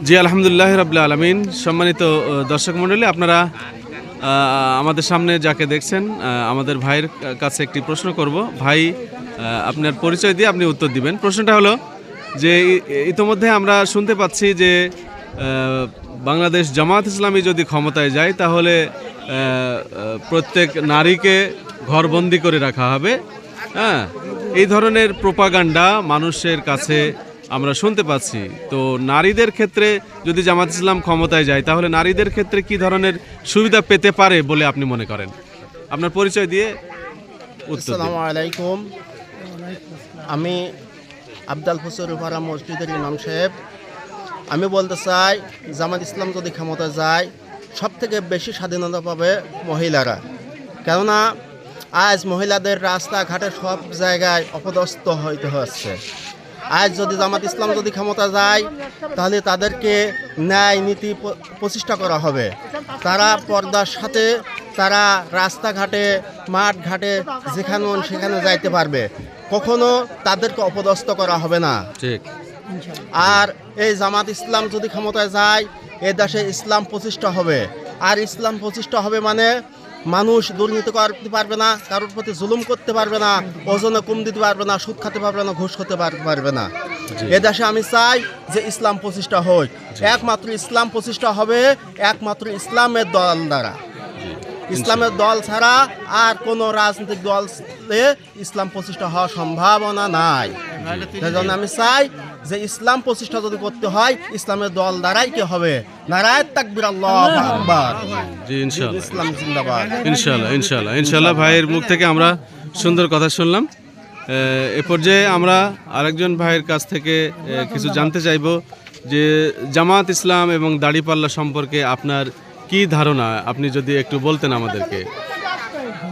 জি আলহামদুলিল্লাহ রাব্বিল আলামিন। সম্মানিত দর্শক মণ্ডলী, আপনারা আমাদের সামনে যাকে দেখছেন, আমাদের ভাইয়ের কাছে একটি প্রশ্ন করব। ভাই, আপনার পরিচয় দিয়ে আপনি উত্তর দিবেন। প্রশ্নটা হলো যে ইতোমধ্যে আমরা শুনতে পাচ্ছি যে বাংলাদেশ জামাত ইসলামী যদি ক্ষমতায় যায় তাহলে প্রত্যেক নারীকে ঘরবন্দি করে রাখা হবে। হ্যাঁ, এই ধরনের প্রোপাগান্ডা মানুষের কাছে আমরা শুনতে পাচ্ছি। তো নারীদের ক্ষেত্রে যদি জামাত ইসলাম ক্ষমতায় যায় তাহলে নারীদের ক্ষেত্রে কি ধরনের সুবিধা পেতে পারে বলে আপনি মনে করেন? আপনার পরিচয় দিয়ে উত্তর দিন। আসসালামু আলাইকুম। আমি আবদাল হুসুরপাড়া মসজিদের ইমাম সাহেব। আমি বলতে চাই, জামাত ইসলাম যদি ক্ষমতা যায় সব থেকে বেশি স্বাধীনতা পাবে মহিলারা। কেননা আজ মহিলাদের রাস্তাঘাটে সব জায়গায় অপদস্থ হইতে হচ্ছে। আজ যদি জামাত ইসলাম যদি ক্ষমতা যায় তাহলে তাদেরকে ন্যায় নীতি প্রতিষ্ঠা করা হবে। তারা পর্দার সাথে তারা রাস্তাঘাটে মাঠ ঘাটে যেখানে সেখানে যাইতে পারবে, কখনো তাদেরকে অপদস্থ করা হবে না। ঠিক। আর এই জামাত ইসলাম যদি ক্ষমতায় যায় এ দেশে ইসলাম প্রতিষ্ঠা হবে। আর ইসলাম প্রতিষ্ঠা হবে মানে মানুষ দুর্নীতি করতে পারবে না, কারোর প্রতি জুলুম করতে পারবে না, ওজনে কম দিতে পারবে না, সুদ খেতে পারবে না, ঘুষ খেতে পারবে না। এ দেশে আমি চাই যে ইসলাম প্রতিষ্ঠা হোক। একমাত্র ইসলাম প্রতিষ্ঠা হবে একমাত্র ইসলামের দল দ্বারা। ইসলামের দল ছাড়া আর কোনো রাজনৈতিক দল ইসলাম প্রতিষ্ঠা হওয়ার সম্ভাবনা নাই। সেই জন্য আমি চাই যে ইসলাম প্রতিষ্ঠা যদি করতে হয় ইসলামের দল দ্বারাই কি হবে। নারায়ে তাকবীর, আল্লাহু আকবার। জি ইনশাআল্লাহ, ইসলাম জিন্দাবাদ। ইনশাআল্লাহ, ইনশাআল্লাহ, ইনশাআল্লাহ। ভাইয়ের মুখ থেকে আমরা সুন্দর কথা শুনলাম। এ পর্যায়ে আমরা আরেকজন ভাইয়ের কাছ থেকে কিছু জানতে চাইব যে জামাত ইসলাম এবং দাড়িপাল্লা সম্পর্কে আপনার কি ধারণা, আপনি যদি একটু বলতেন আমাদেরকে।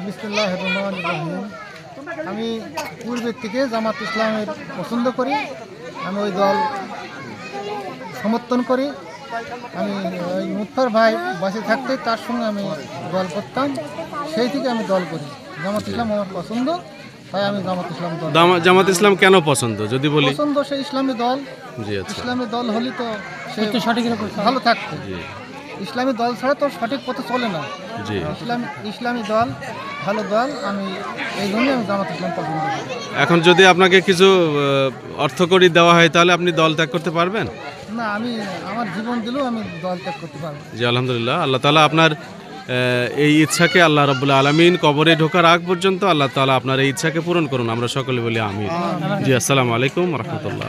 বিসমিল্লাহির রহমানির রহিম। আমি পূর্বের থেকে জামাত ইসলামের পছন্দ করি, আমি ওই দল সমর্থন করি। আমি ওই মুত্তার ভাই বাসে থাকতে তার সঙ্গে আমি দল করতাম, সেই থেকে আমি দল করি। জামাত ইসলাম আমার পছন্দ, তাই আমি জামাত ইসলাম দল। জামাত ইসলাম কেন পছন্দ যদি বলি? পছন্দ সে ইসলামী দল। জি আচ্ছা। ইসলামী দল হলে তো সে সঠিক ভালো থাকতো। ইসলামী দল ছাড়া তো সঠিক পথে চলে না। জি। ইসলামী দল ভালো দল, আমি এই জন্য আমি জামাত ইসলাম পছন্দ করি। এখন যদি আপনাকে কিছু অর্থকড়ি দেওয়া হয় তাহলে আপনি দল ত্যাগ করতে পারবেন? না, আমি আমার জীবন দিলেও আমি দল ত্যাগ করতে পারবো। জি আলহামদুলিল্লাহ। আল্লাহ তাআলা আপনার এই ইচ্ছাকে, আল্লাহ রাব্বুল আলামিন কবরে ঢোকার আগ পর্যন্ত আল্লাহ তাআলা আপনার এই ইচ্ছাকে পূরণ করুন। আমরা সকলে বলি আমিন। জি আসসালামু আলাইকুম ওয়া রাহমাতুল্লাহ।